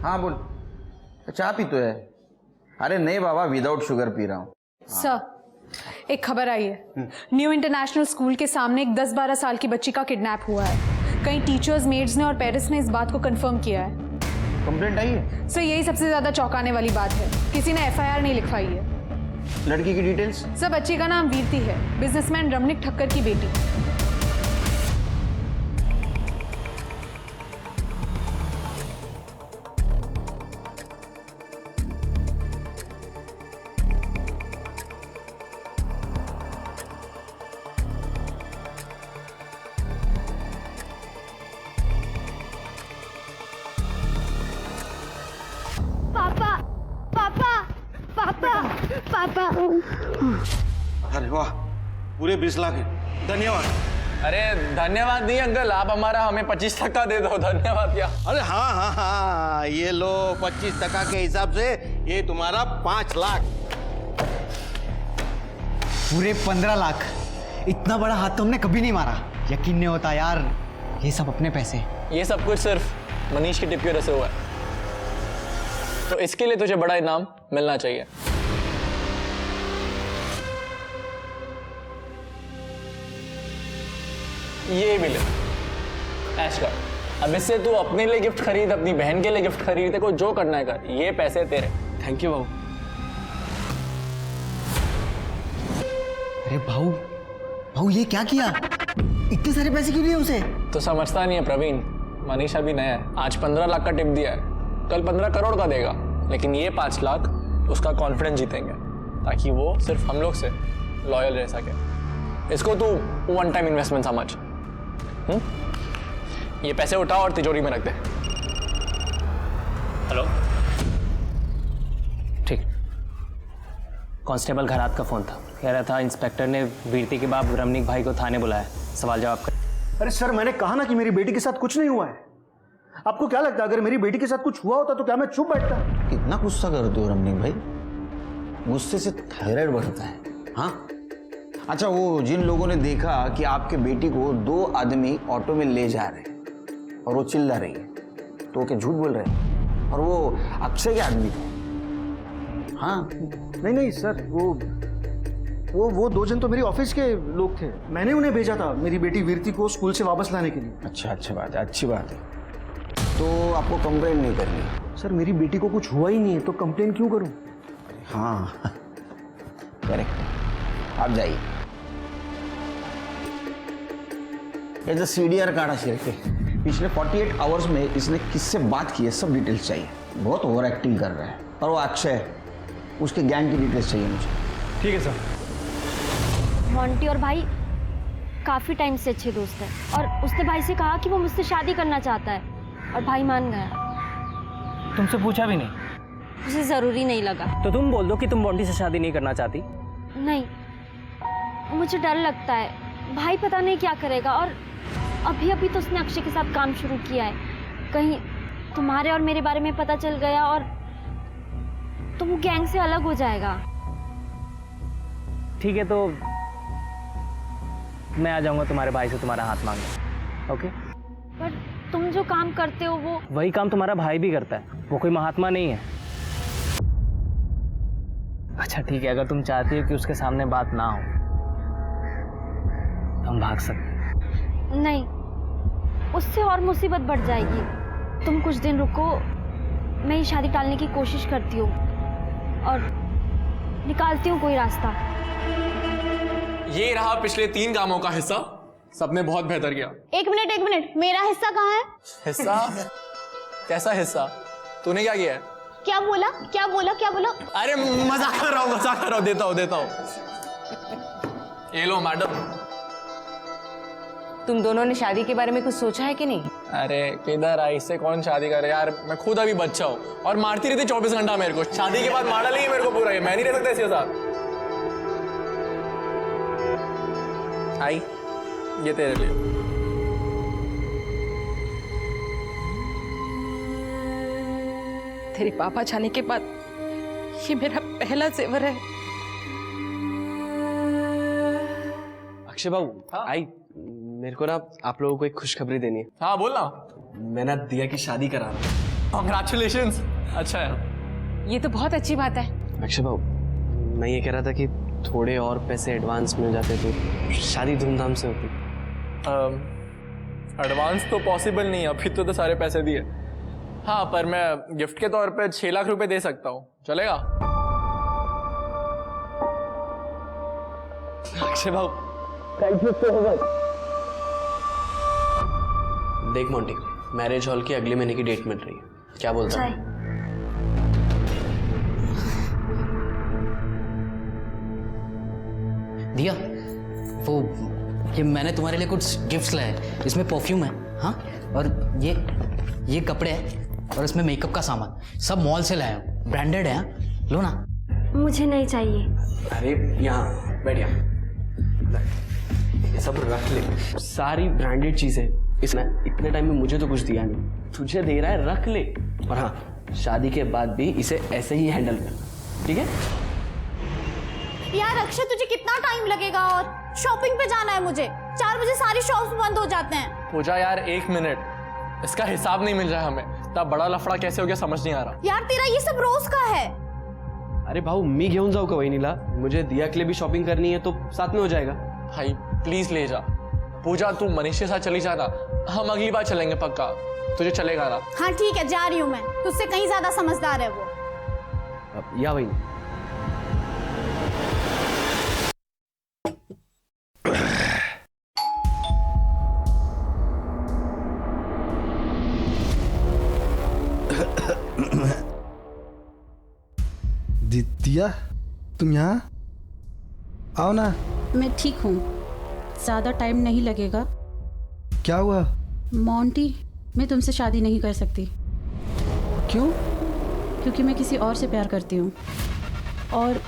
हाँ बोल। चाय पी तो है? अरे नहीं बाबा, विदाउट शुगर पी रहा हूँ। सर, एक खबर आई है। न्यू इंटरनेशनल स्कूल के सामने एक 10-12 साल की बच्ची का किडनैप हुआ है। कई टीचर्स, मेड्स ने और पेरेंट्स ने इस बात को कंफर्म किया है। कंप्लेंट आई है? सर, यही सबसे ज्यादा चौंकाने वाली बात है। किसी ने एफआईआर नहीं लिखवाई है। लड़की की डिटेल्स? सर, बच्ची का नाम वीरती है, बिजनेसमैन रमनिक ठक्कर की बेटी। पापा। अरे वाह, पूरे 20 लाख है, धन्यवाद। अरे धन्यवाद नहीं अंकल, आप हमारा हमें 25% दे दो। धन्यवाद क्या? अरे हाँ हाँ हाँ, ये लो 25% के हिसाब से ये तुम्हारा 5 लाख। पूरे 15 लाख। इतना बड़ा हाथ तो हमने कभी नहीं मारा। यकीन नहीं होता यार, ये सब अपने पैसे। ये सब कुछ सिर्फ मनीष की टिप की वजह से हुआ है, तो इसके लिए तुझे बड़ा इनाम मिलना चाहिए। ये भी ले, ऐश कर। अब इससे तू अपने लिए गिफ्ट खरीद, अपनी बहन के लिए गिफ्ट खरीद, तेरे को जो करना है कर। ये पैसे तेरे। थैंक यू भाऊ। अरे भाऊ, भाऊ ये क्या किया? इतने सारे पैसे क्यों लिए उसे? तो समझता नहीं है प्रवीण, मनीष अभी नया है। आज 15 लाख का टिप दिया है, कल 15 करोड़ का देगा, लेकिन ये 5 लाख उसका कॉन्फिडेंस जीतेंगे, ताकि वो सिर्फ हम लोग से लॉयल रह सके। इसको तू वन टाइम इन्वेस्टमेंट समझ। ये पैसे उठाओ और तिजोरी में रख दे। हेलो, ठीक। कांस्टेबल घरात का फोन था, कह रहा था इंस्पेक्टर ने वीरती के बाप रमनिक भाई को थाने बुलाया, सवाल जवाब कर। अरे सर, मैंने कहा ना कि मेरी बेटी के साथ कुछ नहीं हुआ है। आपको क्या लगता है, अगर मेरी बेटी के साथ कुछ हुआ होता तो क्या मैं चुप बैठता? कितना गुस्सा करते हो रमनीक भाई? गुस्से से थायराइड बढ़ता है। हाँ अच्छा, वो जिन लोगों ने देखा कि आपके बेटी को 2 आदमी ऑटो में ले जा रहे हैं और वो चिल्ला रही है, तो क्या झूठ बोल रहे हैं? और वो अक्षय के आदमी थे। हाँ नहीं सर, वो 2 जन तो मेरी ऑफिस के लोग थे। मैंने उन्हें भेजा था मेरी बेटी वीरती को स्कूल से वापस लाने के लिए। अच्छा बात है, अच्छी बात है। तो आपको कंप्लेंट नहीं करनी? सर, मेरी बेटी को कुछ हुआ ही नहीं है तो कंप्लेंट क्यों करूं? हाँ करेक्ट, आप जाइए। ये जो CDR कार्ड है, पिछले 48 आवर्स में इसने किससे बात की है, सब डिटेल्स चाहिए। बहुत ओवर एक्टिंग कर रहा है। और वो अक्षय, उसके गैंग की डिटेल्स चाहिए मुझे। ठीक है सर। मोंटी और भाई काफी टाइम से अच्छे दोस्त हैं, और उसने भाई से कहा कि वो मुझसे शादी करना चाहता है, और भाई मान गया। तुमसे पूछा भी नहीं? उसे जरूरी नहीं लगा। तो तुम बोल दो कि तुम मोंटी से शादी नहीं करना चाहती। नहीं, मुझे डर लगता है, भाई पता नहीं क्या करेगा। और अभी तो उसने अक्षय के साथ काम शुरू किया है। कहीं तुम्हारे और मेरे बारे में पता चल गया और तो वो गैंग से अलग हो जाएगा। ठीक है, तो मैं आ जाऊंगा तुम्हारे भाई से तुम्हारा हाथ मांगने। ओके? पर तुम जो काम करते हो वो वही काम तुम्हारा भाई भी करता है, वो कोई महात्मा नहीं है। अच्छा ठीक है, अगर तुम चाहती हो कि उसके सामने बात ना हो तो हम भाग सकते हैं। नहीं, उससे और मुसीबत बढ़ जाएगी। तुम कुछ दिन रुको, मैं ये शादी टालने की कोशिश करती हूँ और निकालती हूँ कोई रास्ता। ये रहा पिछले 3 कामों का हिस्सा, सबने बहुत बेहतर किया। एक मिनट, मेरा हिस्सा कहाँ है? हिस्सा? कैसा हिस्सा? तूने क्या किया है? क्या बोला? अरे मजाक कर रहा हूँ, देता हूँ। ये लो मैडम। तुम दोनों ने शादी के बारे में कुछ सोचा है कि नहीं? अरे किधर आई, इससे कौन शादी करे यार? मैं खुद अभी बच्चा हूँ और मारती रहती 24 घंटा मेरे को। शादी के बाद मारा ली मेरे को पूरा, ये मैं नहीं रह सकता इसके साथ। आई, ये तेरे लिए। तेरे पापा जाने के बाद ये मेरा पहला जेवर है। अक्षय बाबू, आई मेरे को ना आप लोगों को एक खुशखबरी देनी है। हाँ बोल ना। मैं ना दिया की शादी करा रहा हूँ। कॉन्ग्रेचुलेशंस। अच्छा है। ये तो बहुत अच्छी बात है। अक्षय बाबू, मैं ये कह रहा था कि थोड़े और पैसे एडवांस मिल जाते तो शादी धूमधाम से होती। एडवांस तो पॉसिबल नहीं है, अभी तो सारे पैसे दिए। हाँ, पर मैं गिफ्ट के तौर पे 6 लाख रुपए दे सकता हूँ, चलेगा? अक्षय बाबू, देख मोंटी, मैरिज हॉल की अगले महीने की डेट मिल रही है, क्या बोलता है? दिया, वो ये मैंने तुम्हारे लिए कुछ गिफ्ट्स लाए हैं। इसमें परफ्यूम है, हाँ, और ये कपड़े हैं, और इसमें मेकअप का सामान, सब मॉल से लाया हूँ, ब्रांडेड है, हाँ? लो ना। मुझे नहीं चाहिए। अरे यहाँ बैठ, यहाँ ये सब रख ले, सारी ब्रांडेड चीजें। इसने इतने टाइम में मुझे तो कुछ दिया नहीं, तुझे दे रहा है, रख ले। और हाँ, शादी के बाद भी इसे ऐसे ही हैंडल कर, ठीक है? यार अक्षय, तुझे कितना टाइम लगेगा? और शॉपिंग पे जाना है मुझे। 4 बजे सारी शॉप्स बंद हो जाते हैं। पूजा यार 1 मिनट, इसका हिसाब नहीं मिल रहा है हमें। तब बड़ा लफड़ा कैसे हो गया समझ नहीं आ रहा। यार तेरा ये सब रोज का है। अरे भाऊ, मी घेऊन जाऊ का वहिनीला? मुझे दिया के लिए भी शॉपिंग करनी है, तो साथ में हो जाएगा। भाई प्लीज ले जा। पूजा तू मनीष के साथ चली जाना, हम अगली बार चलेंगे पक्का। तुझे चलेगा ना? हाँ ठीक है, जा रही हूँ मैं। तुझसे कहीं ज्यादा समझदार है वो। या वही। दिया, तुम यहाँ आओ ना। मैं ठीक हूँ, ज़्यादा टाइम नहीं लगेगा। क्या हुआ? मोंटी, मैं तुमसे शादी नहीं कर सकती। क्यों? क्योंकि मैं किसी और से प्यार करती हूँ और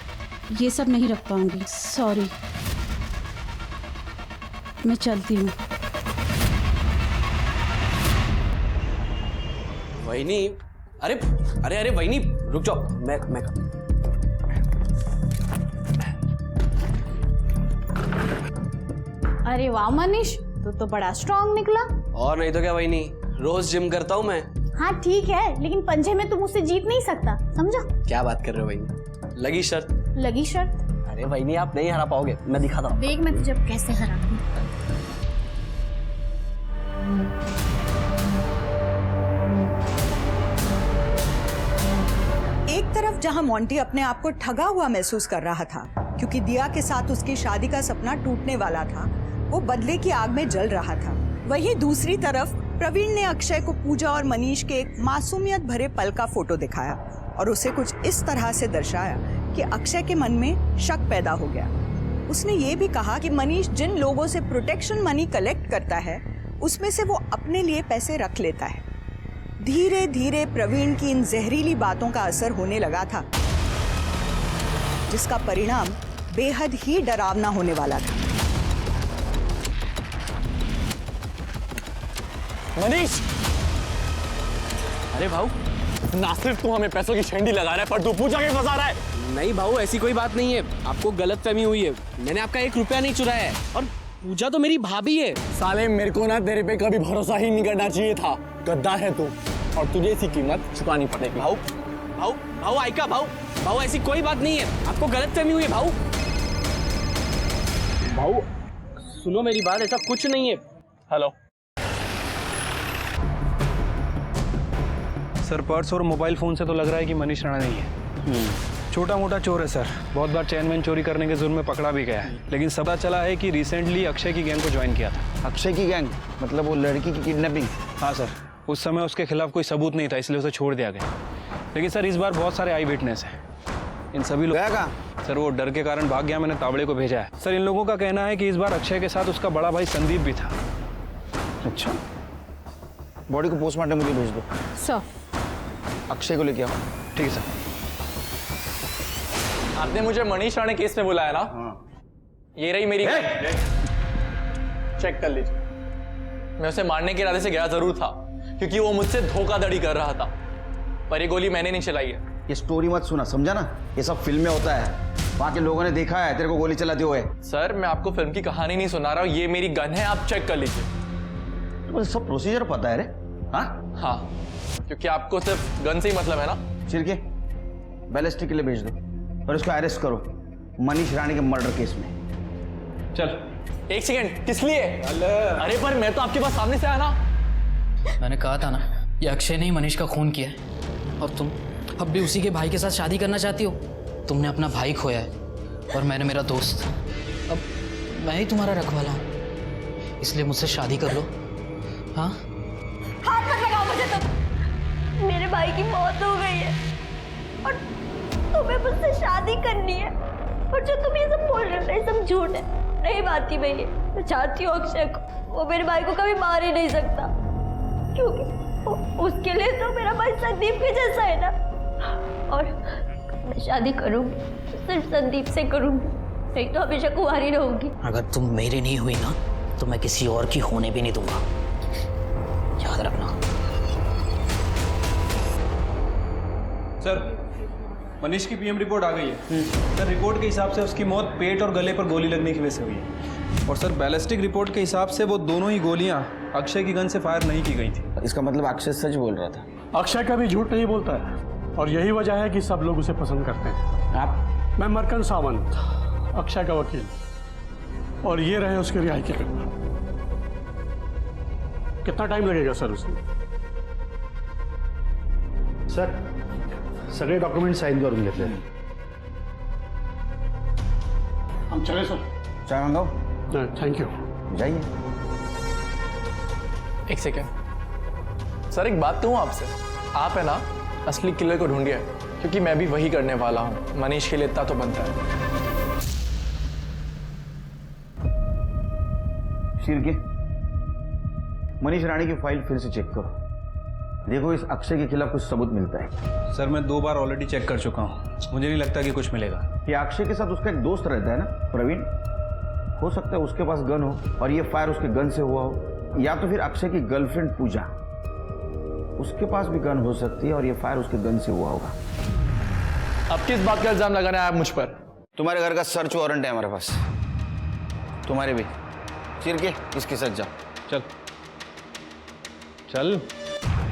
ये सब नहीं रख पाऊंगी। सॉरी, मैं चलती हूँ। वहिनी, अरे अरे अरे वहिनी, रुक जाओ, मैं अरे वाह मनीष, तू तो बड़ा स्ट्रांग निकला। और नहीं तो क्या वहिनी, रोज जिम करता हूँ मैं। हाँ ठीक है, लेकिन पंजे में तू मुझसे जीत नहीं सकता, समझा? क्या बात कर रहे हो वहिनी? लगी शर्त? लगी शर्त? अरे वहिनी, आप नहीं हरा पाओगे, मैं दिखाता हूँ। देख मैं तुझे कैसे हराती हूँ। एक तरफ जहां मोंटी अपने आप को ठगा हुआ महसूस कर रहा था क्योंकि दिया के साथ उसकी शादी का सपना टूटने वाला था, वो बदले की आग में जल रहा था। वहीं दूसरी तरफ प्रवीण ने अक्षय को पूजा और मनीष के एक मासूमियत भरे पल का फोटो दिखाया और उसे कुछ इस तरह से दर्शाया कि अक्षय के मन में शक पैदा हो गया। उसने ये भी कहा कि मनीष जिन लोगों से प्रोटेक्शन मनी कलेक्ट करता है उसमें से वो अपने लिए पैसे रख लेता है। धीरे धीरे प्रवीण की इन जहरीली बातों का असर होने लगा था, जिसका परिणाम बेहद ही डरावना होने वाला था। मनीष! अरे भाऊ, ना सिर्फ तू हमें पैसों की छेंडी लगा रहा है, पर तू पूजा के फंसा रहा है। नहीं भाऊ, ऐसी कोई बात नहीं है, आपको गलतफहमी हुई है। मैंने आपका 1 रुपया नहीं चुराया है, और पूजा तो मेरी भाभी है। साले, मेरे को ना तेरे पे कभी भरोसा ही नहीं करना चाहिए था। गद्दार है तू, और तुझे इसकी कीमत चुकानी पड़ेगी। भाऊ भाऊ भाऊ आइका, भाऊ ऐसी कोई बात नहीं है, आपको गलतफहमी हुई है। भाऊ सुनो मेरी बात, ऐसा कुछ नहीं है। हेलो सर, पर्स और मोबाइल फोन से तो लग रहा है कि मनीष राणा नहीं है। छोटा मोटा चोर है सर, बहुत बार चैन वैन चोरी करने के जुर्म में पकड़ा भी गया है, लेकिन पता चला है कि रिसेंटली अक्षय की गैंग को ज्वाइन किया था। अक्षय की गैंग? मतलब वो लड़की की किडनैपिंग? हाँ सर, उस समय उसके खिलाफ कोई सबूत नहीं था, इसलिए उसे छोड़ दिया गया। लेकिन सर, इस बार बहुत सारे आई विटनेस हैं। इन सभी लोग सर, वो डर के कारण भाग गया, मैंने तावड़े को भेजा है। सर, इन लोगों का कहना है कि इस बार अक्षय के साथ उसका बड़ा भाई संदीप भी था। अच्छा, बॉडी को पोस्टमार्टम के लिए भेज दो। सर, अक्षय को लेके आओ। ठीक है सर। आपने मुझे मनीष राणे केस में बुलाया ना? ये रही मेरी, चेक कर लीजिए। मैं उसे मारने के इरादे से गया जरूर था, क्योंकि वो मुझसे धोखाधड़ी कर रहा था, पर ये गोली मैंने नहीं चलाई है। ये स्टोरी मत सुना, समझा ना? ये सब फिल्म में होता है, वहां के लोगों ने देखा है तेरे को गोली चलाते हुए। सर, मैं आपको फिल्म की कहानी नहीं सुना रहा हूँ, ये मेरी गन है, आप चेक कर लीजिए। मुझे सब प्रोसीजर पता है रे। हाँ, क्योंकि आपको सिर्फ गन से ही मतलब है ना। चिरके बैलिस्टिक के लिए भेज दो और इसको अरेस्ट करो मनीष राणे के मर्डर केस में। चल। एक सेकेंड, किस लिए? अरे पर मैं तो आपके पास सामने से आया ना। मैंने कहा था ना, ये अक्षय ने ही मनीष का खून किया है। और तुम अब भी उसी के भाई के साथ शादी करना चाहती हो। तुमने अपना भाई खोया है और मैंने मेरा दोस्त। अब मैं ही तुम्हारा रखवाला हूँ, इसलिए मुझसे शादी कर लो। हाँ, हाथ मत लगाओ मुझे तुम। मेरे भाई की मौत हो गई है और तुम्हें मुझसे शादी करनी है। और जो तुम ये सब बोल रहे हो ये सब झूठ है, नहीं बात ही मैं ये। मैं चाहती हूँ अक्षय को, वो मेरे भाई को कभी मार ही नहीं सकता, क्योंकि उसके लिए तो मेरा भाई संदीप के जैसा है ना। और मैं शादी करूँगी सिर्फ संदीप से करूँगी, नहीं तो हमेशा कुंवारी रहूंगी। अगर तुम मेरी नहीं हुई ना तो मैं किसी और की होने भी नहीं दूंगा, याद रखना। सर, मनीष की पीएम रिपोर्ट आ गई है। सर, रिपोर्ट के हिसाब से उसकी मौत पेट और गले पर गोली लगने की वजह से हुई है। और सर, बैलिस्टिक रिपोर्ट के हिसाब से वो दोनों ही गोलियां अक्षय की गन से फायर नहीं की गई थी। इसका मतलब अक्षय सच बोल रहा था। अक्षय कभी झूठ नहीं बोलता है और यही वजह है कि सब लोग उसे पसंद करते हैं। आप? मैं मरकन सावंत, अक्षय का वकील, और ये रहे उसके रिहाई के पेपर। कितना टाइम लगेगा सर उसमें? सर सगळे डॉक्युमेंट साइन करून घेतले। हम चले सर? चाय मंगाओ? Thank you. जाइए। एक सेकेंड सर, एक बात कहूँ आपसे। आप है ना असली किलर को ढूंढिए, क्योंकि मैं भी वही करने वाला हूँ। मनीष के लिए इतना तो बनता है। शिरके, मनीष राणे की फाइल फिर से चेक करो, देखो इस अक्षय के खिलाफ कुछ सबूत मिलता है। सर, मैं 2 बार ऑलरेडी चेक कर चुका हूँ, मुझे नहीं लगता कि कुछ मिलेगा। ये अक्षय के साथ उसका एक दोस्त रहता है ना, प्रवीण। हो सकता है उसके पास गन हो और ये फायर उसके गन से हुआ हो, या तो फिर अक्षय की गर्लफ्रेंड पूजा, उसके पास भी गन हो सकती है और ये फायर उसके गन से हुआ होगा। अब किस बात का इल्जाम लगाना है आप मुझ पर? तुम्हारे घर का सर्च वारंट है हमारे पास, तुम्हारे भी। चिरके इसके साथ जाओ। चल चल।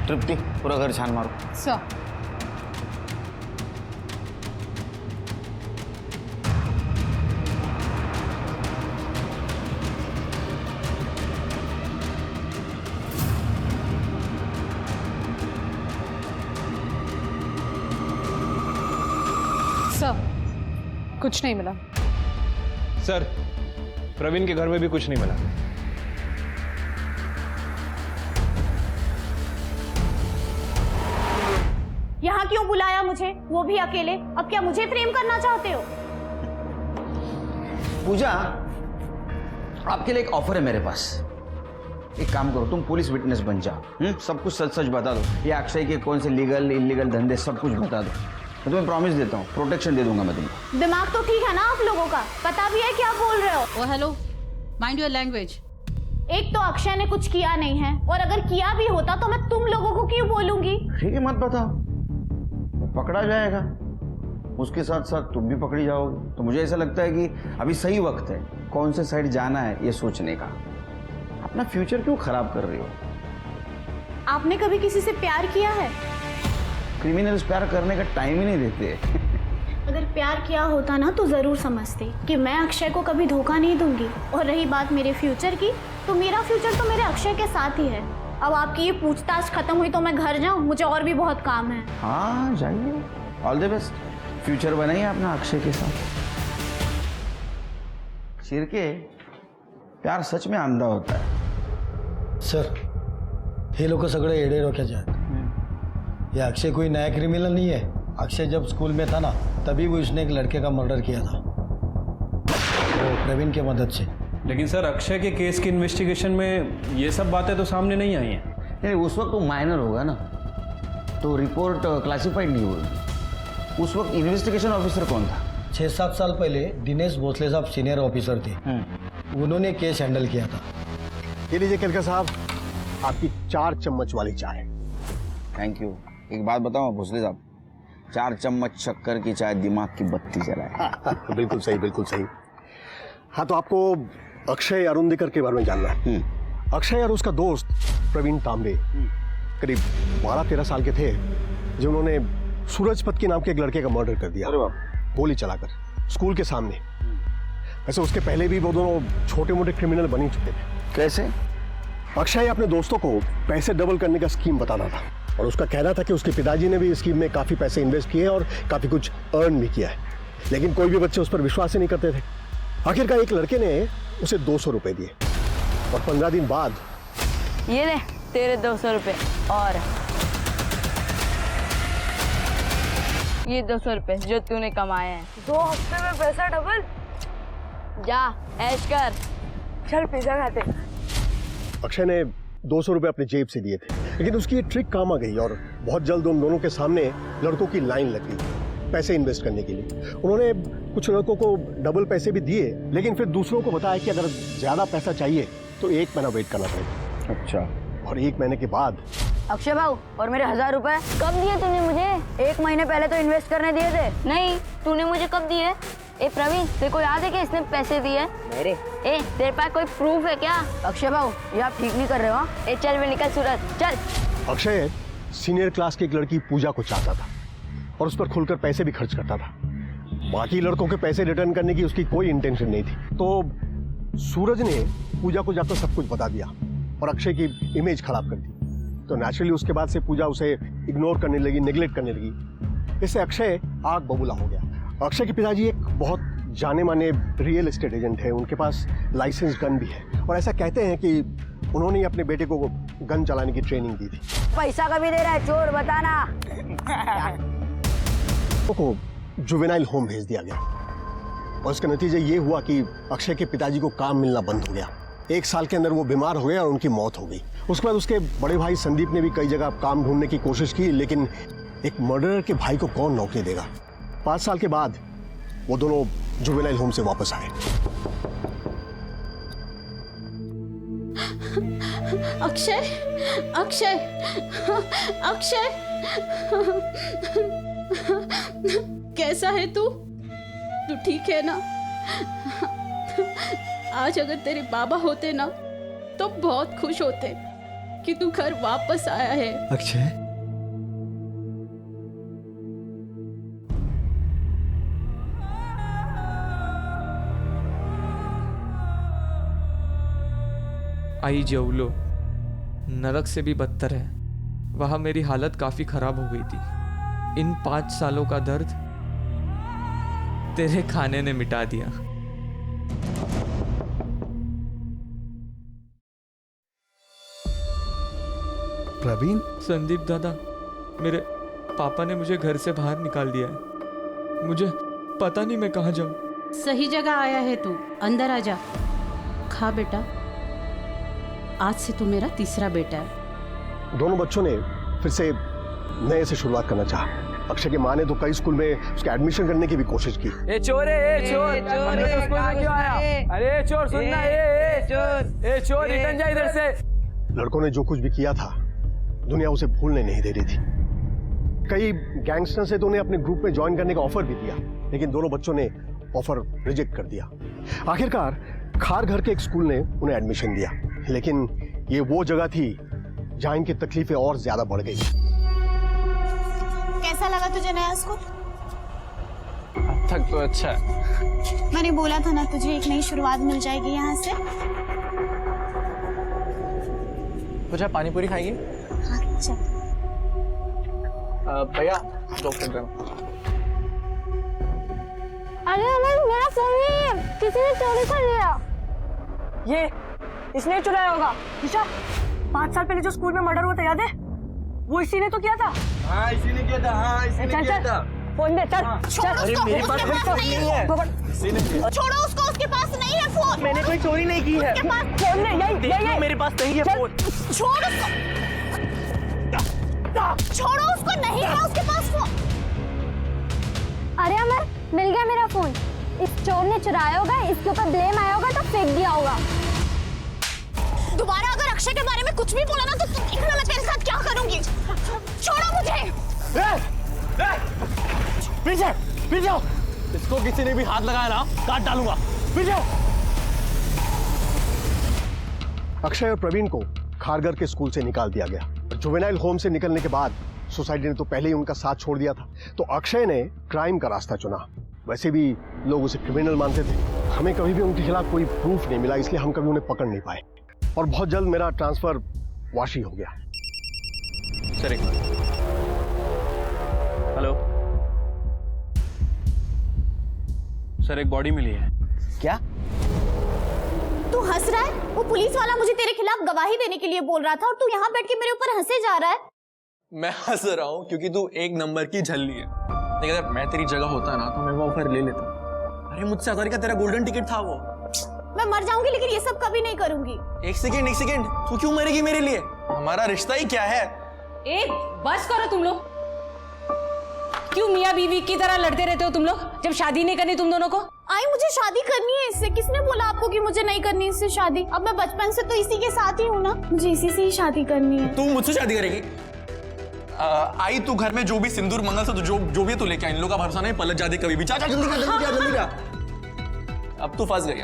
तृप्ति, पूरा घर छान मारो। सर। सर, कुछ नहीं मिला। सर, प्रवीण के घर में भी कुछ नहीं मिला। यहाँ क्यों बुलाया मुझे, वो भी अकेले? अब क्या मुझे फ्रेम करना चाहते हो? पूजा, आपके लिए एक ऑफर है मेरे पास। एक काम करो, तुम पुलिस विटनेस बन जाओ। सब कुछ सच सच बता दो। ये अक्षय के कौन से लीगल इलीगल धंधे सब कुछ बता दो। मैं तुम्हें प्रॉमिस देता हूँ, प्रोटेक्शन दे दूंगा मैं तुमको। दिमाग तो ठीक है ना आप लोगों का? पता भी है क्या बोल रहे हो? ओ हेलो, माइंड योर लैंग्वेज। एक तो अक्षय ने कुछ किया नहीं है, और अगर किया भी होता तो मैं तुम लोगों को क्यों बोलूंगी? ठीक है, मत बताओ, पकड़ा जाएगा, उसके साथ साथ तुम भी पकड़ी जाओगे। तो मुझे ऐसा लगता है कि अभी सही वक्त है कौन से साइड जाना है ये सोचने का। अपना फ्यूचर क्यों खराब कर रही हो? आपने कभी किसी से प्यार किया है? क्रिमिनल्स प्यार करने का टाइम ही नहीं देते। अगर प्यार किया होता ना तो जरूर समझते कि मैं अक्षय को कभी धोखा नहीं दूंगी। और रही बात मेरे फ्यूचर की, तो मेरा फ्यूचर तो मेरे अक्षय के साथ ही है। अब आपकी ये पूछताछ खत्म हुई तो मैं घर जाऊं, मुझे और भी बहुत काम है। हाँ जाइए, ऑल द बेस्ट। फ्यूचर बनाइए अपना अक्षय के साथ। शिरके, प्यार सच में अंधा होता है। सर, हे लोग सगळे येडे डोक्याचे आहेत। ये अक्षय कोई नया क्रिमिनल नहीं है। अक्षय जब स्कूल में था ना, तभी वो उसने एक लड़के का मर्डर किया था, वो प्रवीण की मदद से। लेकिन सर, अक्षय के केस की इन्वेस्टिगेशन में ये सब बातें तो सामने नहीं आई हैं। नहीं, उस वक्त तो माइनर होगा ना, तो रिपोर्ट क्लासिफाइड नहीं होगी। उस वक्त इन्वेस्टिगेशन ऑफिसर कौन था? 6-7 साल पहले दिनेश भोसले साहब सीनियर ऑफिसर थे, उन्होंने केस हैंडल किया था। ये लीजिए केलकर साहब, आपकी 4 चम्मच वाली चाय। Thank you. एक बात बताओ भोसले साहब, 4 चम्मच शक्कर की चाय दिमाग की बत्ती जलाए। बिल्कुल सही, बिल्कुल सही। हाँ, तो आपको अक्षय अरुंधकर के बारे में जानना है। अक्षय और उसका दोस्त प्रवीण तांबे करीब 12-13 साल के थे जिन्होंने सूरज पत के नाम के एक लड़के का मर्डर कर दिया, गोली चलाकर स्कूल के सामने। वैसे उसके पहले भी वो दोनों छोटे मोटे क्रिमिनल बन ही चुके थे। कैसे? अक्षय अपने दोस्तों को पैसे डबल करने का स्कीम बताता था और उसका कहना था कि उसके पिताजी ने भी इस स्कीम में काफी पैसे इन्वेस्ट किए और काफी कुछ अर्न भी किया है, लेकिन कोई भी बच्चे उस पर विश्वास ही नहीं करते थे। आखिरकार एक लड़के ने उसे 200 रुपए दिए और 15 दिन बाद ये ले तेरे 200 रुपए और ये 200 रुपए जो तूने कमाए हैं। 2 हफ्ते में पैसा डबल। जा ऐश कर, चल पिज्जा खाते। अक्षय ने 200 रुपए अपने जेब से दिए थे, लेकिन उसकी ये ट्रिक काम आ गई और बहुत जल्द उन दोनों के सामने लड़कों की लाइन लग गई पैसे इन्वेस्ट करने के लिए। उन्होंने कुछ लड़कों को डबल पैसे भी दिए, लेकिन फिर दूसरों को बताया कि अगर ज्यादा पैसा चाहिए तो 1 महीना वेट करना पड़ेगा। अच्छा। और 1 महीने के बाद अक्षय भाऊ और मेरे 1000 रुपए कब दिए तूने मुझे? 1 महीने पहले तो इन्वेस्ट करने दिए थे। नहीं, तूने मुझे कब दिए? ए प्रवीण, तेरे को याद है कि इसने पैसे दिए? मेरे ए तेरे पास कोई प्रूफ है क्या? अक्षय भाऊ ये आप ठीक नहीं कर रहे हो। ए चल मैं निकल सूरज चल। अक्षय सीनियर क्लास की एक लड़की पूजा को चाहता था और उस पर खुलकर पैसे भी खर्च करता था। बाकी लड़कों के पैसे रिटर्न करने की उसकी कोई इंटेंशन नहीं थी। तो सूरज ने पूजा को जाकर सब कुछ बता दिया और अक्षय की इमेज खराब कर दी। तो नेचुरली उसके बाद से पूजा उसे इग्नोर करने लगी, नेग्लेक्ट करने लगी। इससे अक्षय आग बबूला हो गया। अक्षय के पिताजी एक बहुत जाने माने रियल एस्टेट एजेंट है, उनके पास लाइसेंस गन भी है और ऐसा कहते हैं कि उन्होंने अपने बेटे को गन चलाने की ट्रेनिंग दी थी। पैसा कभी दे रहा है चोर, बताना। को जुवेनाइल होम भेज दिया गया और इसका नतीजा ये हुआ कि अक्षय के पिताजी को काम मिलना बंद हो गया। 1 साल के अंदर वो बीमार हो गए और उनकी मौत हो गई। उसके बाद उसके बड़े भाई संदीप ने भी कई जगह काम ढूंढने की कोशिश की, लेकिन एक मर्डरर के भाई को कौन नौकरी देगा। 5 साल के बाद वो दोनों जुवेनाइल होम से वापस आए। अक्षय, अक्षय, अक्षय, कैसा है तू? तू ठीक है ना? आज अगर तेरे बाबा होते ना तो बहुत खुश होते कि तू घर वापस आया है। अक्षय, आई जौलो नरक से भी बदतर है। वहां मेरी हालत काफी खराब हो गई थी। इन 5 सालों का दर्द तेरे खाने ने मिटा दिया। प्रवीण? संदीप दादा, मेरे पापा ने मुझे घर से बाहर निकाल दिया है। मुझे पता नहीं मैं कहाँ जाऊँ। सही जगह आया है तू, अंदर आ जा। खा बेटा, आज से तू मेरा तीसरा बेटा है। दोनों बच्चों ने फिर से नए से शुरुआत करना चाहा। अक्षय की माँ ने तो कई स्कूल में उसका एडमिशन करने की भी कोशिश की। ए चोर है, ए चोर, अंदर तो स्कूल में क्यों आया? अरे चोर सुनना, ए चोर रिटर्न जा इधर से। लड़कों ने जो कुछ भी किया था दुनिया उसे भूलने नहीं दे रही थी। कई गैंगस्टर से तो उन्हें अपने ग्रुप में ज्वाइन करने का ऑफर भी दिया, लेकिन दोनों बच्चों ने ऑफर रिजेक्ट कर दिया। आखिरकार खारघर के एक स्कूल ने उन्हें एडमिशन दिया, लेकिन ये वो जगह थी जहां इनकी तकलीफें और ज्यादा बढ़ गई। कैसा लगा तुझे नया स्कूल? अब तक तो अच्छा है। मैंने बोला था ना तुझे एक नई शुरुआत मिल जाएगी यहाँ से। कुछ आप पानी पूरी खाएगी? अच्छा। भैया ड्रॉप कर देना। अरे मेरा फोन किसी ने चोरी कर लिया। ये इसने चुराया होगा। ईशा, 5 साल पहले जो स्कूल में मर्डर हुआ था याद है? वो इसी ने तो किया था। हाँ इसी ने किया था। हाँ इसी ने किया था। फोन दे चल। अरे मेरे पास कोई फोन नहीं है। छोड़ो उसको, उसके पास नहीं है फोन। मैंने कोई चोरी नहीं की है। उसके पास फोन नहीं, यही मेरे पास नहीं है फोन। छोड़ उसको, छोड़ो उसको, नहीं है उसके पास फोन। अरे अमर, मिल गया मेरा फोन। इस चोर ने चुराया होगा, इसके ऊपर ब्लेम आया होगा तो फेंक दिया होगा। दोबारा अगर अक्षय के बारे में कुछ भी बोला ना तो देखना मैं तेरे साथ क्या करूंगी। छोड़ो मुझे। पीछे इसको किसी ने भी हाथ लगाया ना काट डालूंगा। पीछे। अक्षय और प्रवीण को खारघर के स्कूल से निकाल दिया गया। जुवेनाइल होम से निकलने के बाद सोसाइटी ने तो पहले ही उनका साथ छोड़ दिया था, तो अक्षय ने क्राइम का रास्ता चुना। वैसे भी लोग उसे क्रिमिनल मानते थे। हमें कभी भी उनके खिलाफ कोई प्रूफ नहीं मिला, इसलिए हम कभी उन्हें पकड़ नहीं पाए। और बहुत जल्द मेरा ट्रांसफर वाशी हो गया। सर एक मिनट। हेलो सर, एक बॉडी मिली है। क्या? तू हंस रहा है? वो पुलिस वाला मुझे तेरे खिलाफ गवाही देने के लिए बोल रहा था और तू यहाँ बैठ के मेरे ऊपर हंसे जा रहा है। मैं हंस रहा हूँ क्योंकि तू एक नंबर की झल्ली है। लेकिन अगर मैं तेरी जगह होता ना तो मैं वो ऑफर ले लेता। अरे मुझसे अगर का तेरा गोल्डन टिकट था वो। मैं मर जाऊंगी लेकिन ये सब कभी नहीं करूंगी। एक सेकेंड, तू क्यों मरेगी मेरे लिए? हमारा रिश्ता ही क्या है? एक बस करो तुम लोग। क्यों मियाँ बीवी की तरह लड़ते रहते हो तुम लोग, जब शादी नहीं करनी तुम दोनों को? आई मुझे शादी करनी है इससे। किसने बोला आपको कि मुझे नहीं करनी इससे शादी? अब मैं बचपन से तो इसी के साथ ही हूँ ना, मुझे इसी से ही शादी करनी है। तू मुझसे शादी करेगी? आई तू घर में जो भी सिंदूर मंगलसूत्र जो भी है तू लेके आ। इन लोगों का भरोसा नहीं, पलट जाती कभी भी। जा जल्दी जा। अब तू फंस गई।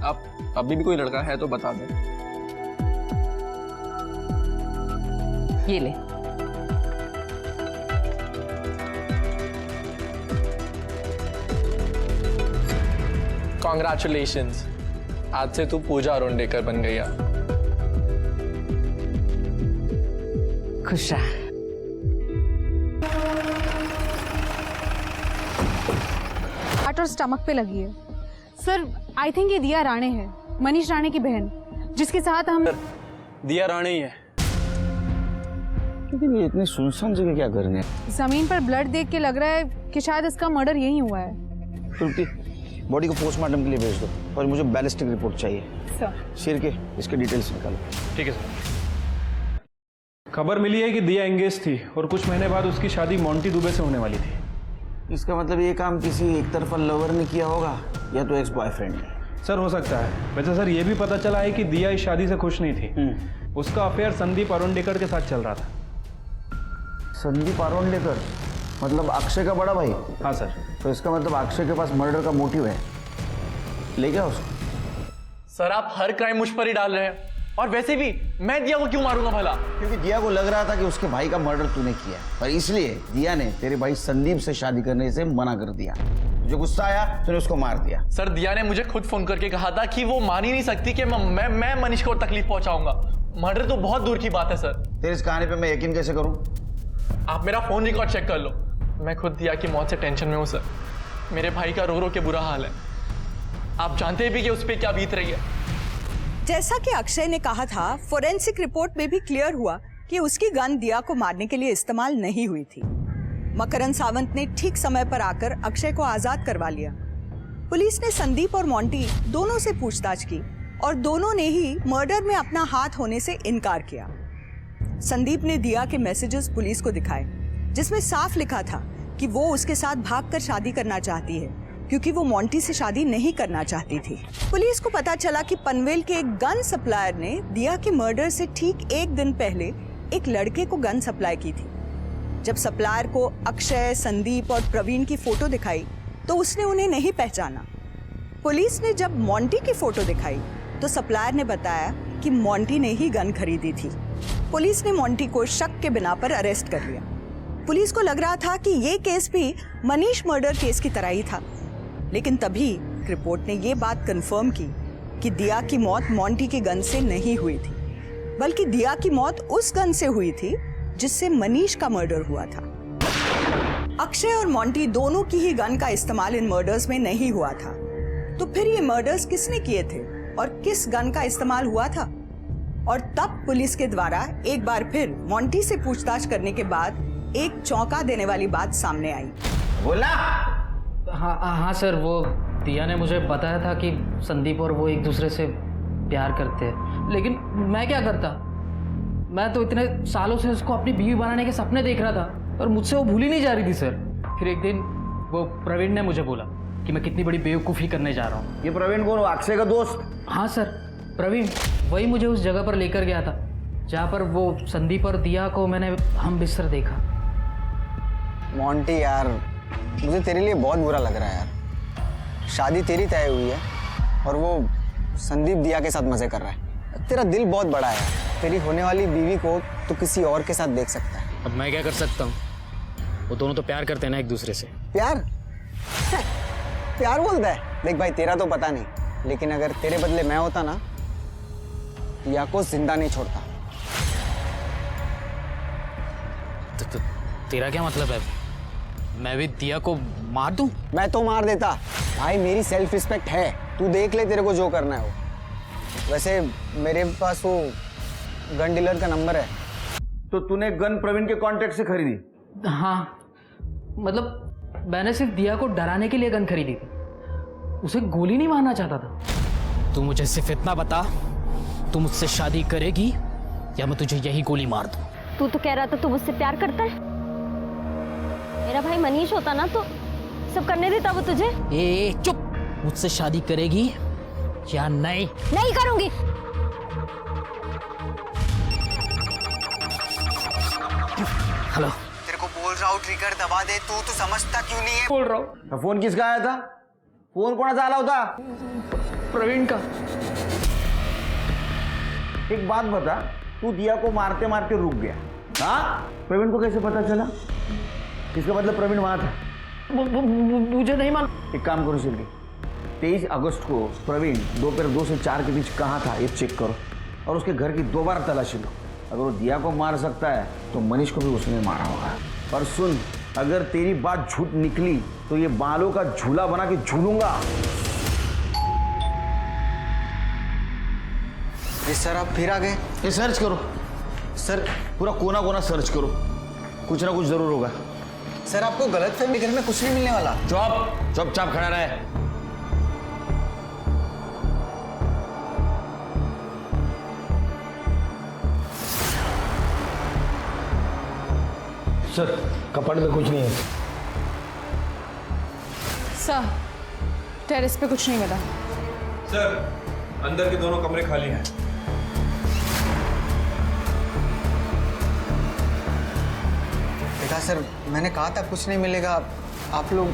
अब अभी भी कोई लड़का है तो बता दे। ये ले। कॉन्ग्रेचुलेशंस, आज से तू पूजा अरुणडेकर बन गई है। खुश रह। हार्ट और स्टमक पे लगी है सर। आई थिंक ये दिया राणे है, मनीष राणे की बहन, जिसके साथ हम। दिया राणे ही है। लेकिन ये इतनी सुनसान जगह क्या करने? जमीन पर ब्लड देख के लग रहा है कि शायद इसका मर्डर यही हुआ है। रुकी, बॉडी को पोस्टमार्टम के लिए भेज दो और मुझे बैलिस्टिक रिपोर्ट चाहिए। सर। शेर के इसके डिटेल्स निकालो। ठीक है सर। खबर मिली है कि दिया एंगेज थी और कुछ महीने बाद उसकी शादी मोंटी दुबे से होने वाली थी। इसका मतलब ये काम किसी एक तरफा लवर ने किया होगा या तो एक्स बॉयफ्रेंड ने। सर हो सकता है। वैसे सर ये भी पता चला है कि दिया इस शादी से खुश नहीं थी। उसका अफेयर संदीप अरुणडेकर के साथ चल रहा था। संदीप अरुणडेकर मतलब अक्षय का बड़ा भाई? हाँ सर। तो इसका मतलब अक्षय के पास मर्डर का मोटिव है। ले गया उसको? सर आप हर क्राइम मुझ पर ही डाल रहे हैं। और वैसे भी मैं दिया को क्यों मारूंगा भला? क्योंकि दिया को लग रहा था कि उसके भाई का मर्डर तूने किया और इसलिए दिया ने तेरे भाई संदीप से शादी करने से मना कर दिया। जो गुस्सा आया तूने उसको मार दिया। सर दिया ने मुझे खुद फोन करके कहा था कि वो मान ही नहीं सकती कि मैं मनीष को तकलीफ पहुंचाऊंगा। मर्डर तो बहुत दूर की बात है सर। तेरे इस कहानी पे मैं यकीन कैसे करूं? आप मेरा फोन रिकॉर्ड चेक कर लो। मैं खुद दिया की मौत से टेंशन में हूं सर। मेरे भाई का रो रो के बुरा हाल है। आप जानते भी कि उस पर क्या बीत रही है। जैसा कि अक्षय ने कहा था, फोरेंसिक रिपोर्ट में भी क्लियर हुआ कि उसकी गन दिया को मारने के लिए इस्तेमाल नहीं हुई थी। मकरन सावंत ने ठीक समय पर आकर अक्षय को आजाद करवा लिया। पुलिस ने संदीप और मोंटी दोनों से पूछताछ की और दोनों ने ही मर्डर में अपना हाथ होने से इनकार किया। संदीप ने दिया के मैसेजेस पुलिस को दिखाए, जिसमें साफ लिखा था कि वो उसके साथ भागकर शादी करना चाहती है क्योंकि वो मोंटी से शादी नहीं करना चाहती थी। पुलिस को पता चला कि पनवेल के एक गन सप्लायर ने दिया के मर्डर से ठीक एक दिन पहले एक लड़के को गन सप्लाई की थी। जब सप्लायर को अक्षय, संदीप और प्रवीण की फोटो दिखाई तो उसने उन्हें नहीं पहचाना। पुलिस ने जब मोंटी की फोटो दिखाई तो सप्लायर ने बताया कि मोंटी ने ही गन खरीदी थी। पुलिस ने मोंटी को शक के बिना पर अरेस्ट कर लिया। पुलिस को लग रहा था कि ये केस भी मनीष मर्डर केस की तरह ही था, लेकिन तभी रिपोर्ट ने ये बात कंफर्म की कि दिया की मौत मोंटी की गन से नहीं हुई थी, बल्कि दिया की मौत उस गन से हुई थी जिससे मनीष का मर्डर हुआ था। अक्षय और मोंटी दोनों की ही गन का इस्तेमाल इन मर्डर्स में नहीं हुआ था। तो फिर ये मर्डर्स किसने किए थे और किस गन का इस्तेमाल हुआ था? और तब पुलिस के द्वारा एक बार फिर मोंटी से पूछताछ करने के बाद एक चौंका देने वाली बात सामने आई। बोला? हाँ सर, वो दिया ने मुझे बताया था कि संदीप और वो एक दूसरे से प्यार करते हैं, लेकिन मैं क्या करता? मैं तो इतने सालों से उसको अपनी बीवी बनाने के सपने देख रहा था और मुझसे वो भूल ही नहीं जा रही थी सर। फिर एक दिन वो प्रवीण ने मुझे बोला कि मैं कितनी बड़ी बेवकूफ़ी करने जा रहा हूँ। ये प्रवीण कौन? अक्षय का दोस्त? हाँ सर, प्रवीण वही मुझे उस जगह पर लेकर गया था जहाँ पर वो संदीप और दिया को मैंने हम बिस्तर देखा। मोंटी यार, मुझे तेरे लिए बहुत बुरा लग रहा है यार। शादी तेरी तय हुई है और वो संदीप दिया के साथ मजे कर रहा है। तेरा दिल बहुत बड़ा है। तेरी होने वाली बीवी को तो किसी और के साथ देख सकता है। अब मैं क्या कर सकता हूँ? वो दोनों तो प्यार करते हैं ना एक दूसरे से। प्यार? प्यार बोलता है? देख भाई, तेरा तो पता नहीं, लेकिन अगर तेरे बदले मैं होता ना, दिया को जिंदा नहीं छोड़ता। तो तेरा क्या मतलब है? मैं भी दिया को मार दूं? मैं तो मार देता भाई, मेरी सेल्फ रिस्पेक्ट है। तू देख ले तेरे को जो करना है वो। वैसे मेरे पास वो गन डीलर का नंबर है। तो तूने गन प्रवीण के कॉन्टेक्ट से खरीदी? हाँ, मतलब मैंने सिर्फ दिया को डराने के लिए गन खरीदी थी, उसे गोली नहीं मारना चाहता था। तू मुझे सिर्फ इतना बता, तू मुझसे शादी करेगी या मैं तुझे यही गोली मार दूं? तू तो कह रहा था तू मुझसे प्यार करता है। मेरा भाई मनीष होता ना तो सब करने देता वो तुझे। ए चुप! मुझसे शादी करेगी या नहीं? नहीं करूंगी। हेलो, तेरे को बोल रहा हूँ ट्रिगर दबा दे, तू तो समझता क्यों नहीं है? बोल रहा हूँ। फोन किसका आया था? फोन कोणाचा आला होता? प्रवीण का। एक बात बता, तू दिया को मारते मारते रुक गया, हाँ? प्रवीण को कैसे पता चला? इसका मतलब प्रवीण वहां था। मुझे नहीं मालूम। एक काम करो जल्दी, 23 अगस्त को प्रवीण दोपहर 2 से 4 के बीच कहाँ था ये चेक करो और उसके घर की दोबारा तलाशी लो। अगर वो दिया को मार सकता है तो मनीष को भी उसने मारा होगा। पर सुन, अगर तेरी बात झूठ निकली तो ये बालों का झूला बना के झूलूंगा। सर आप फिर आ गए? ये सर्च करो सर, पूरा कोना कोना सर्च करो, कुछ ना कुछ जरूर होगा। सर आपको गलतफहमी घर में कुछ नहीं मिलने वाला। चुप चुपचाप खड़ा रहे। सर कपड़ में कुछ नहीं है। सर टेरेस पे कुछ नहीं मिला। सर अंदर के दोनों कमरे खाली हैं। देखा सर, मैंने कहा था कुछ नहीं मिलेगा। आप लोग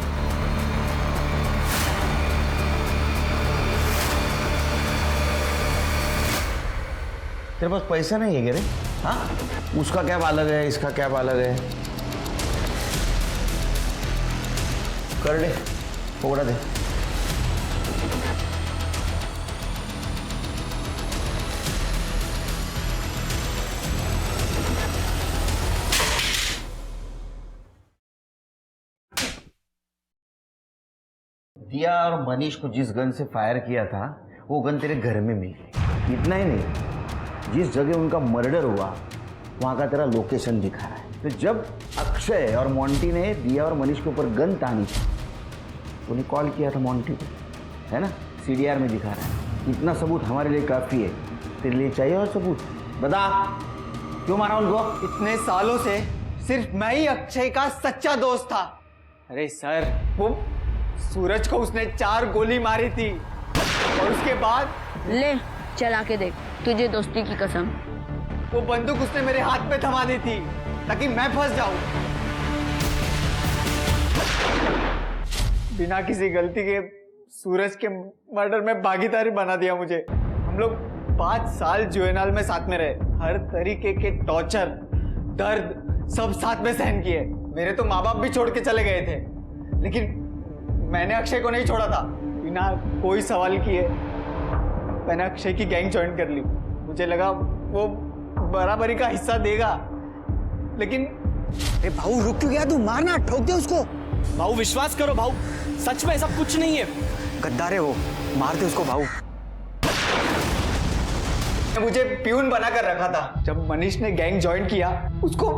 तेरे पास पैसा नहीं है क्या रे? हाँ, उसका कैब अलग है, इसका कैब अलग है। कर दे, पकड़ा दे। दिया और मनीष को जिस गन से फायर किया था वो गन तेरे घर में मिल गई। इतना ही नहीं, जिस जगह उनका मर्डर हुआ वहां का तेरा लोकेशन दिखा रहा है। तो जब अक्षय और मोंटी ने दिया और मनीष के ऊपर गन तानी थी, उन्हें कॉल किया था मोंटी को, है ना? CDR में दिखा रहा है। इतना सबूत हमारे लिए काफ़ी है। तेरे लिए चाहिए और सबूत? बता, क्यों मारा उनको? इतने सालों से सिर्फ मैं ही अक्षय का सच्चा दोस्त था। अरे सर, वो सूरज को उसने 4 गोली मारी थी और उसके बाद ले चला के देख, तुझे दोस्ती की कसम। वो बंदूक उसने मेरे हाथ में थमा दी थी ताकि मैं फंस जाऊं। बिना किसी गलती के सूरज के मर्डर में भागीदारी बना दिया मुझे। हम लोग 5 साल जुएनाल में साथ में रहे, हर तरीके के टॉर्चर, दर्द सब साथ में सहन किए। मेरे तो माँ बाप भी छोड़ के चले गए थे, लेकिन मैंने अक्षय को नहीं छोड़ा था। बिना कोई सवाल किए मैंने अक्षय की गैंग ज्वाइन कर ली। मुझे लगा वो बराबरी का हिस्सा देगा, लेकिन ए भाऊ रुक क्यों गया तू? मारना, ठोक दे उसको। भाऊ विश्वास करो भाऊ, सच में ऐसा कुछ नहीं है। गद्दार है वो, मार दे उसको भाऊ। मुझे प्यून बना कर रखा था। जब मनीष ने गैंग ज्वाइन किया उसको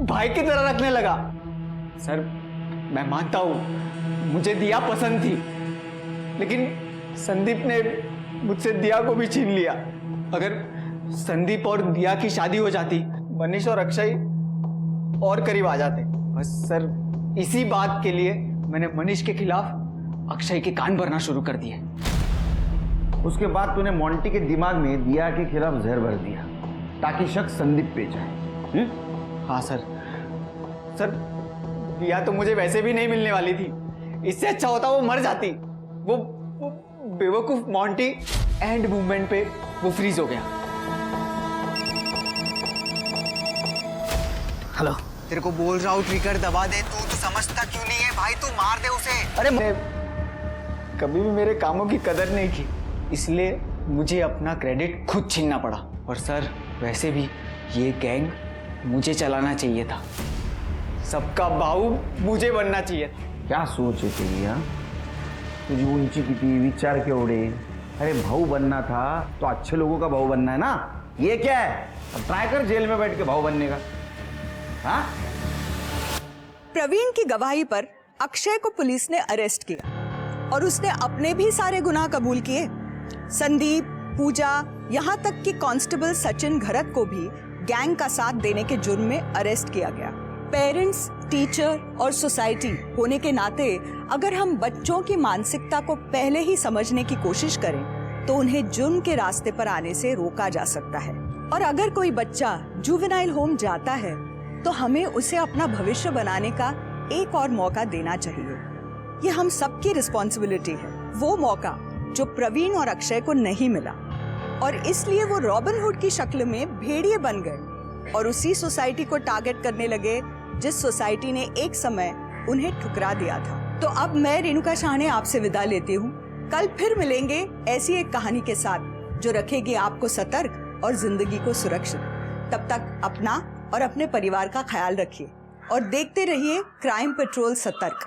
भाई की तरह रखने लगा। सर मैं मानता हूँ मुझे दिया पसंद थी, लेकिन संदीप ने मुझसे दिया को भी छीन लिया। अगर संदीप और दिया की शादी हो जाती, मनीष और अक्षय और करीब आ जाते। बस सर इसी बात के लिए मैंने मनीष के खिलाफ अक्षय के कान भरना शुरू कर दिए। उसके बाद तूने मोंटी के दिमाग में दिया के खिलाफ जहर भर दिया ताकि शक संदीप पे जाए। हाँ सर, सर दिया तो मुझे वैसे भी नहीं मिलने वाली थी। इससे अच्छा होता वो मर जाती। वो बेवकूफ मोंटी एंड मूवमेंट पे वो फ्रीज हो गया। हेलो। तेरे को बोल रहा हूँ ट्रिगर दबा दे, तू समझता क्यों नहीं है भाई? तू मार दे उसे। अरे कभी भी मेरे कामों की कदर नहीं की, इसलिए मुझे अपना क्रेडिट खुद छीनना पड़ा। और सर वैसे भी ये गैंग मुझे चलाना चाहिए था, सबका बाहू मुझे बनना चाहिए था। क्या सोच है तेरी? हाँ, तुझी उंची किती, विचार केवढे? अरे भाऊ बनना था तो अच्छे लोगों का भाऊ बनना है ना। ये क्या है? अब ट्राई कर जेल में बैठ के भाऊ बनने का। हाँ? प्रवीण की गवाही पर अक्षय को पुलिस ने अरेस्ट किया और उसने अपने भी सारे गुनाह कबूल किए। संदीप, पूजा, यहाँ तक कि कांस्टेबल सचिन घरत को भी गैंग का साथ देने के जुर्म में अरेस्ट किया गया। पेरेंट्स, टीचर और सोसाइटी होने के नाते अगर हम बच्चों की मानसिकता को पहले ही समझने की कोशिश करें तो उन्हें जुर्म के रास्ते पर आने से रोका जा सकता है। और अगर कोई बच्चा जुवेनाइल होम जाता है तो हमें उसे अपना भविष्य बनाने का एक और मौका देना चाहिए। ये हम सबकी रिस्पॉन्सिबिलिटी है। वो मौका जो प्रवीण और अक्षय को नहीं मिला और इसलिए वो रॉबिन हुड की शक्ल में भेड़िए बन गए और उसी सोसाइटी को टारगेट करने लगे जिस सोसाइटी ने एक समय उन्हें ठुकरा दिया था। तो अब मैं रेणुका शाहने आपसे विदा लेती हूँ। कल फिर मिलेंगे ऐसी एक कहानी के साथ जो रखेगी आपको सतर्क और जिंदगी को सुरक्षित। तब तक अपना और अपने परिवार का ख्याल रखिए और देखते रहिए क्राइम पेट्रोल सतर्क।